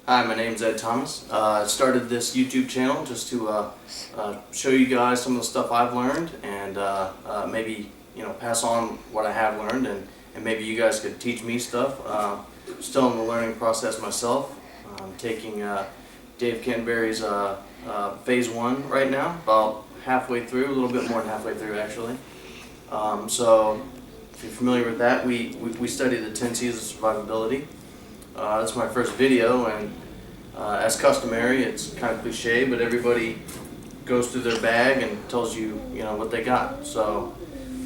Hi, my name's Ed Thomas. I started this YouTube channel just to show you guys some of the stuff I've learned and maybe pass on what I have learned and maybe you guys could teach me stuff. Still in the learning process myself. I'm taking Dave Canterbury's Phase 1 right now, about halfway through, a little bit more than halfway through actually. So if you're familiar with that, we study the 10 C's of survivability. That's my first video, and as customary, it's kind of cliche, but everybody goes through their bag and tells you, what they got. So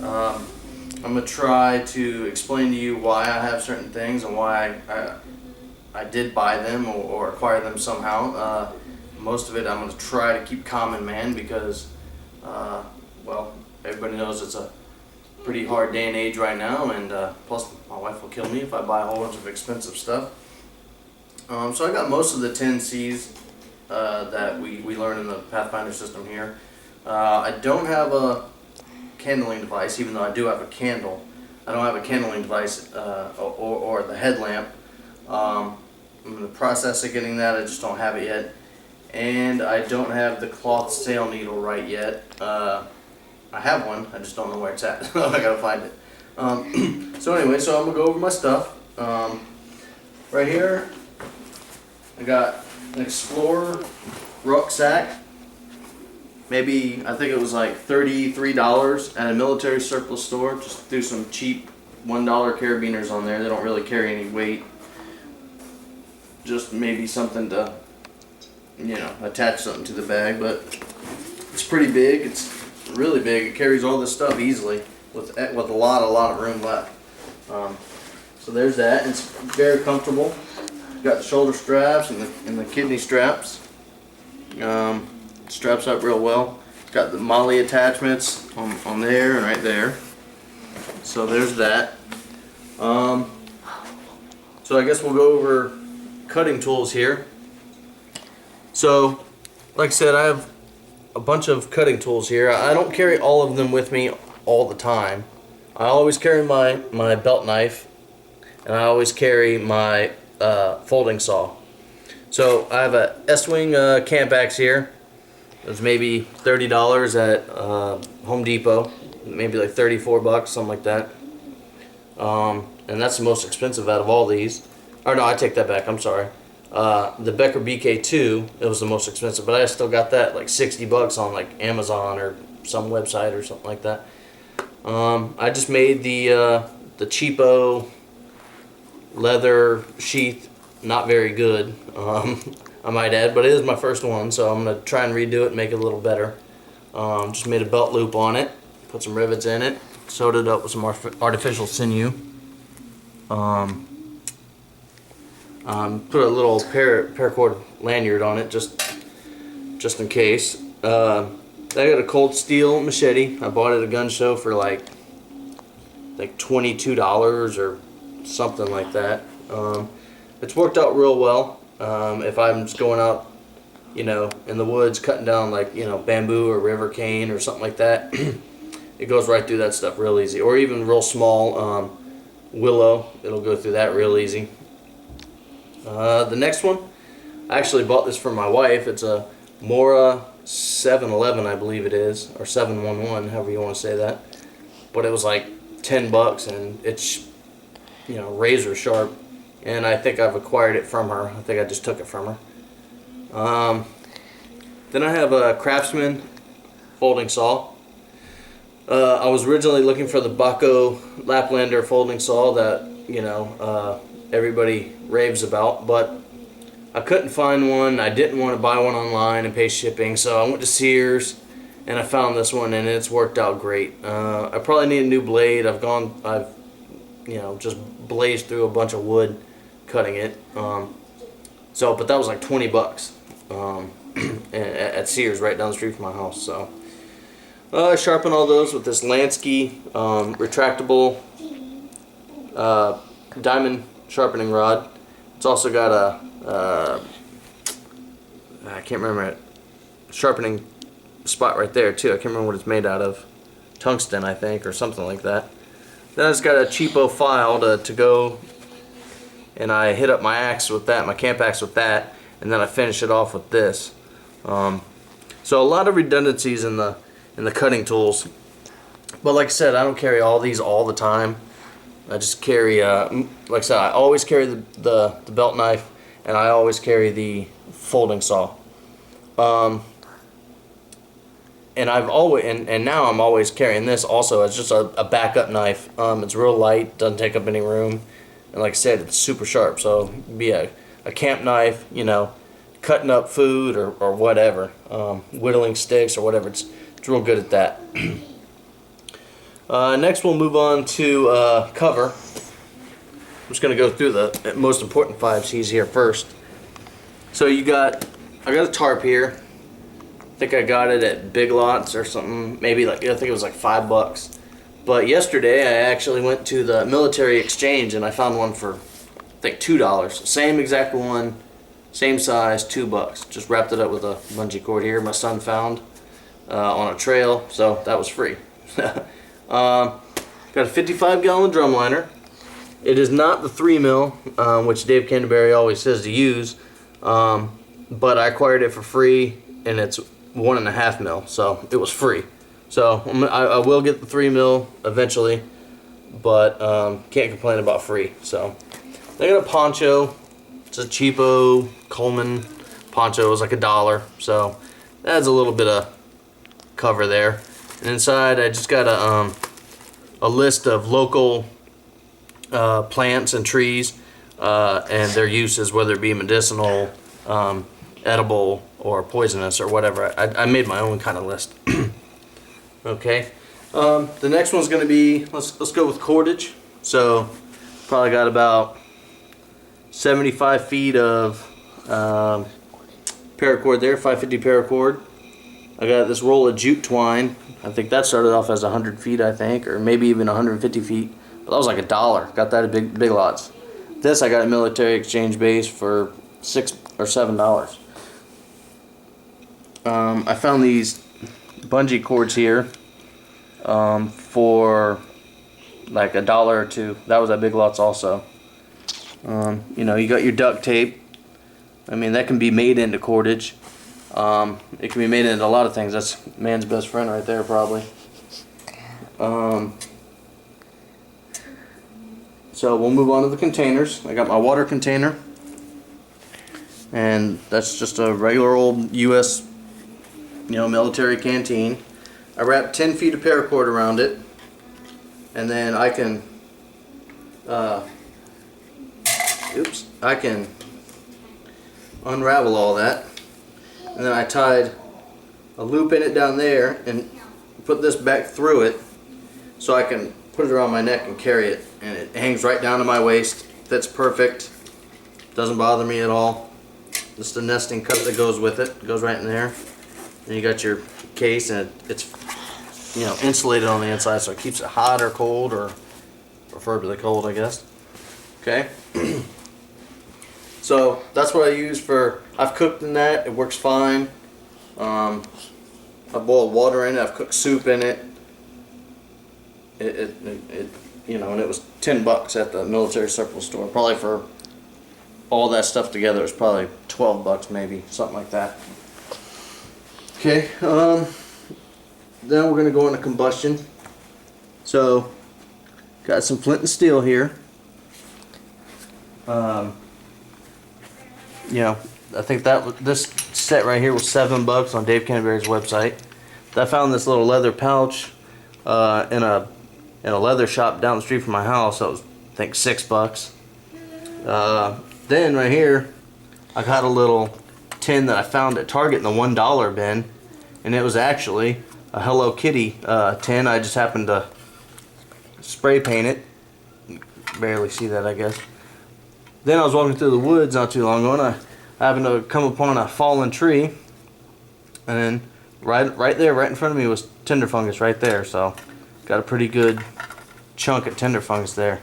I'm going to try to explain to you why I have certain things and why I did buy them or acquire them somehow. Most of it I'm going to try to keep common man because, well, everybody knows it's a pretty hard day and age right now, and plus my wife will kill me if I buy a whole bunch of expensive stuff. So I got most of the 10 C's that we learn in the Pathfinder system here. I don't have a candling device, even though I do have a candle. I don't have a candling device or the headlamp. I'm in the process of getting that, I just don't have it yet. And I don't have the cloth sail needle right yet. I have one, I just don't know where it's at. I gotta find it. So anyway, so I'm gonna go over my stuff. Right here, I got an Explorer rucksack. Maybe, I think it was like $33 at a military surplus store. Just threw some cheap $1 carabiners on there. They don't really carry any weight. Just maybe something to, attach something to the bag, but it's pretty big. It's really big. It carries all this stuff easily with a lot of room left. So there's that. It's very comfortable. Got the shoulder straps and the kidney straps. Straps up real well. Got the molly attachments on there and right there. So there's that. So I guess we'll go over cutting tools here. So, like I said, I have a bunch of cutting tools here. I don't carry all of them with me all the time. I always carry my belt knife, and I always carry my folding saw. So I have a S-Wing camp axe here. It was maybe $30 at Home Depot, maybe like 34 bucks, something like that. And that's the most expensive out of all these. Or no, I take that back, I'm sorry. The Becker BK2, it was the most expensive, but I still got that like 60 bucks on like Amazon or some website or something like that. I just made the cheapo leather sheath, not very good, I might add, but it is my first one, so I'm going to try and redo it and make it a little better. Just made a belt loop on it, put some rivets in it, sewed it up with some artificial sinew. Put a little paracord lanyard on it just in case. I got a cold steel machete. I bought it at a gun show for like $22 or something like that. It's worked out real well. If I'm just going out, in the woods cutting down like bamboo or river cane or something like that, it goes right through that stuff real easy. Or even real small willow, it'll go through that real easy. The next one, I actually bought this for my wife. It's a Mora 711, I believe it is, or 711, however you want to say that. But it was like 10 bucks, and it's razor sharp. And I think I've acquired it from her. I think I just took it from her. Then I have a Craftsman folding saw. I was originally looking for the Baco Laplander folding saw that everybody raves about, but I couldn't find one. I didn't want to buy one online and pay shipping, so I went to Sears and I found this one, and it's worked out great. I probably need a new blade. I've just blazed through a bunch of wood cutting it. But that was like 20 bucks at Sears right down the street from my house. So I sharpen all those with this Lansky retractable diamond sharpening rod. It's also got a I can't remember it, sharpening spot right there too. I can't remember what it's made out of. Tungsten, I think, or something like that. Then it's got a cheapo file to go and I hit up my axe with that, my camp axe with that, and then I finish it off with this. So a lot of redundancies in the cutting tools. But like I said, I don't carry all these all the time. I just carry, like I said, I always carry the belt knife, and I always carry the folding saw. And I've always, and now I'm always carrying this also as just a backup knife. It's real light, doesn't take up any room, and like I said, it's super sharp. So be a camp knife, you know, cutting up food or whatever, whittling sticks or whatever. It's real good at that. Next we'll move on to cover. I'm just going to go through the most important 5Cs here first. So I got a tarp here. I think I got it at Big Lots or something, maybe like, I think it was like $5. But yesterday I actually went to the military exchange and I found one for, I think, $2. Same exact one, same size, $2. Just wrapped it up with a bungee cord here my son found on a trail, so that was free. Got a 55-gallon drum liner. It is not the 3 mil, which Dave Canterbury always says to use, but I acquired it for free, and it's 1.5 mil, so it was free. So I will get the 3 mil eventually, but can't complain about free. So I got a poncho. It's a cheapo Coleman poncho. It was like $1, so that adds a little bit of cover there. And inside I just got a list of local plants and trees and their uses, whether it be medicinal, edible, or poisonous, or whatever. I made my own kind of list. Okay. The next one's going to be, let's go with cordage. So probably got about 75 feet of paracord there, 550 paracord. I got this roll of jute twine. I think that started off as 100 feet, I think, or maybe even 150 feet. But that was like $1. Got that at Big Lots. This I got at Military Exchange Base for $6 or $7. I found these bungee cords here for like $1 or $2. That was at Big Lots also. You know, you got your duct tape. I mean, that can be made into cordage. It can be made into a lot of things. That's man's best friend right there, probably. So we'll move on to the containers. I got my water container, and that's just a regular old U.S. Military canteen. I wrap 10 feet of paracord around it, and then I can unravel all that, and then I tied a loop in it down there and put this back through it so I can put it around my neck and carry it, and it hangs right down to my waist. Fits perfect, doesn't bother me at all. Just a nesting cup that goes with it, goes right in there. Then you got your case, and it's insulated on the inside, so it keeps it hot or cold, or preferably cold, I guess. Okay. So that's what I use for. I've cooked in that. It works fine. I boiled water in it. I've cooked soup in it. And it was $10 at the military surplus store. Probably for all that stuff together, it was probably $12 maybe, something like that. Okay. Then we're gonna go into combustion. So, got some flint and steel here. I think this set right here was $7 on Dave Canterbury's website. I found this little leather pouch in a leather shop down the street from my house. That was, I think, $6. Then right here, I got a little tin that I found at Target in the $1 bin, and it was actually a Hello Kitty tin. I just happened to spray paint it. You can barely see that, I guess. Then I was walking through the woods not too long ago, and I happened to come upon a fallen tree, and then right there, right in front of me, was tinder fungus right there. So got a pretty good chunk of tinder fungus there.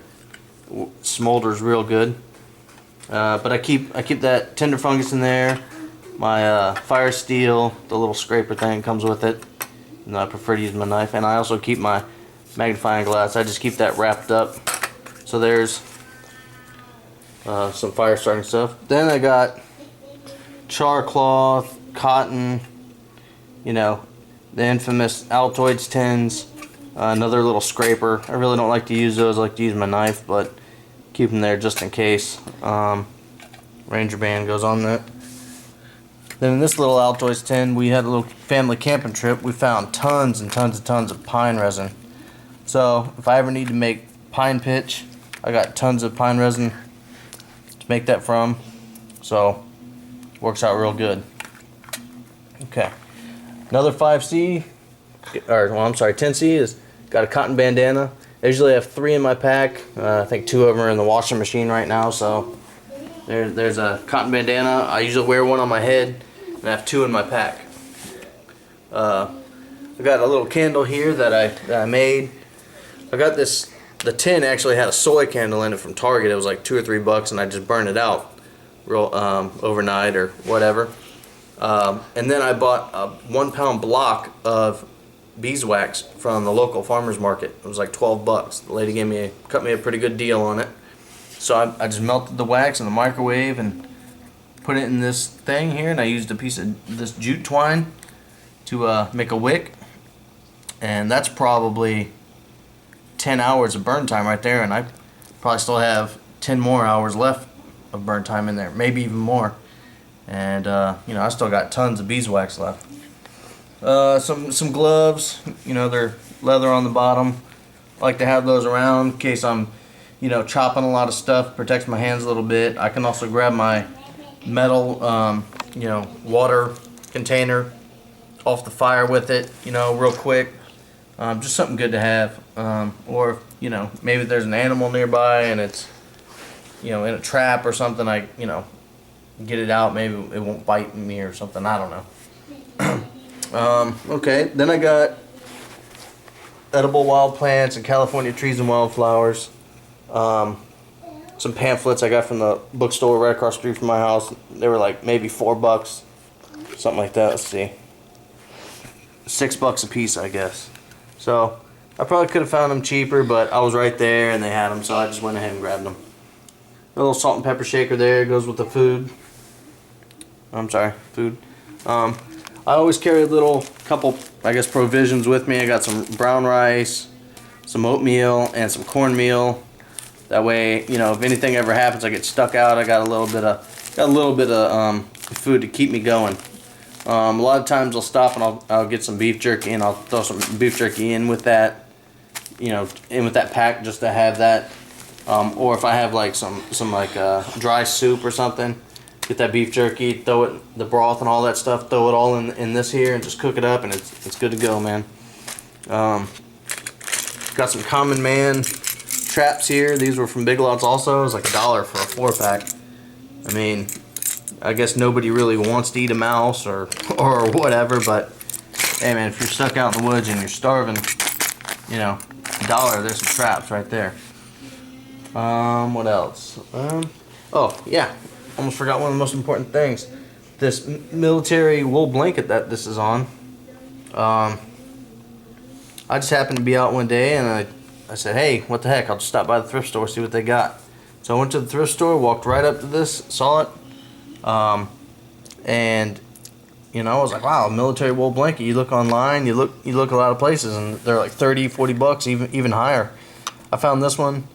Smolders real good. But I keep that tinder fungus in there. My fire steel, the little scraper thing comes with it. And I prefer to use my knife. And I also keep my magnifying glass. I just keep that wrapped up. So there's some fire starting stuff. Then I got char cloth, cotton, you know, the infamous Altoids tins, another little scraper. I really don't like to use those. I like to use my knife, but keep them there just in case. Ranger band goes on that. Then in this little Altoids tin, we had a little family camping trip. We found tons and tons and tons of pine resin. So if I ever need to make pine pitch, I got tons of pine resin to make that from. So works out real good. Okay. Another 5C, or well, I'm sorry, 10C is got a cotton bandana. I usually have 3 in my pack. I think 2 of them are in the washing machine right now. So there's a cotton bandana. I usually wear one on my head, and I have 2 in my pack. I got a little candle here that I made. I got this. The tin actually had a soy candle in it from Target. It was like $2 or $3, and I just burned it out real overnight or whatever. And then I bought a 1 pound block of beeswax from the local farmer's market. It was like $12. The lady cut me a pretty good deal on it. So I just melted the wax in the microwave and put it in this thing here, and I used a piece of this jute twine to make a wick. And that's probably 10 hours of burn time right there, and I probably still have 10 more hours left of burn time in there, maybe even more. And you know, I still got tons of beeswax left. Some gloves, you know, they're leather on the bottom. I like to have those around in case I'm, you know, chopping a lot of stuff. Protects my hands a little bit. I can also grab my metal, you know, water container off the fire with it, you know, real quick. Just something good to have. Or, you know, maybe there's an animal nearby and it's, you know, in a trap or something. I, you know, get it out. Maybe it won't bite me or something. I don't know. Okay, then I got edible wild plants and California trees and wildflowers. Some pamphlets I got from the bookstore right across the street from my house. They were like maybe $4, something like that. Let's see, $6 a piece, I guess. So I probably could have found them cheaper, but I was right there and they had them, so I just went ahead and grabbed them. A little salt and pepper shaker there goes with the food. I'm sorry, food. I always carry a little couple, I guess, provisions with me. I got some brown rice, some oatmeal, and some cornmeal. That way, you know, if anything ever happens, I get stuck out, I got a little bit of food to keep me going. A lot of times I'll stop and I'll get some beef jerky, and I'll throw some beef jerky in with that, you know, in with that pack just to have that. Or if I have like some like dry soup or something, get that beef jerky, throw it, the broth and all that stuff, throw it all in this here and just cook it up, and it's good to go, man. Got some Common Man traps here. These were from Big Lots also. It was like $1 for a 4-pack. I mean, I guess nobody really wants to eat a mouse or whatever, but hey man, if you're stuck out in the woods and you're starving, you know, $1, there's some traps right there. What else? Oh yeah, almost forgot one of the most important things. This military wool blanket that this is on. I just happened to be out one day and I said, hey, what the heck, I'll just stop by the thrift store, see what they got. So I went to the thrift store, walked right up to this, saw it, and you know, I was like, wow, military wool blanket. You look online, you look a lot of places, and they're like $30-$40, even higher. I found this one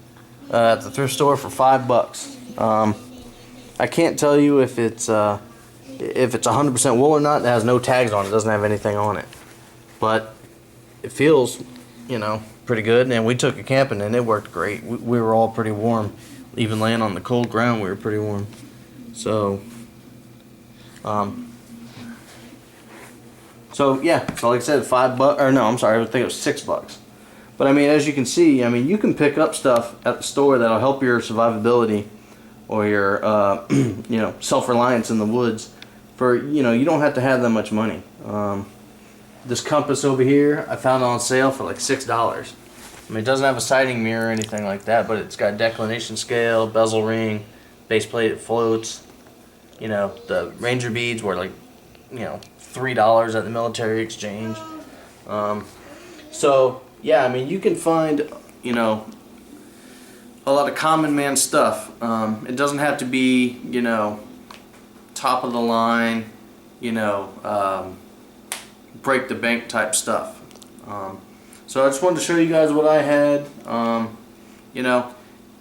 at the thrift store for $5. I can't tell you if it's 100% wool or not. It has no tags on it. It doesn't have anything on it, but it feels, you know, pretty good. And we took it camping and it worked great. We were all pretty warm, even laying on the cold ground. We were pretty warm. So yeah, so like I said, $5, or no, I'm sorry, I think it was $6. But I mean, as you can see, I mean, you can pick up stuff at the store that'll help your survivability or your, you know, self-reliance in the woods for, you know, you don't have to have that much money. This compass over here, I found it on sale for like $6. I mean, it doesn't have a sighting mirror or anything like that, but it's got declination scale, bezel ring, base plate, it floats. You know, the ranger beads were like, you know, $3 at the military exchange. So yeah, I mean, you can find, you know, a lot of common man stuff. It doesn't have to be, you know, top of the line, you know, break the bank type stuff. So I just wanted to show you guys what I had. You know,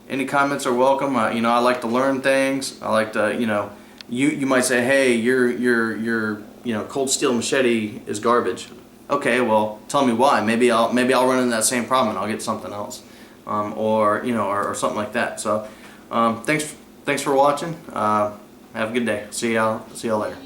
any comments are welcome. You know, I like to learn things. I like to, you know, you might say, hey, your you know, cold steel machete is garbage. Okay, well, tell me why. Maybe I'll run into that same problem and I'll get something else, or you know, or something like that. So, thanks for watching. Have a good day. See y'all later.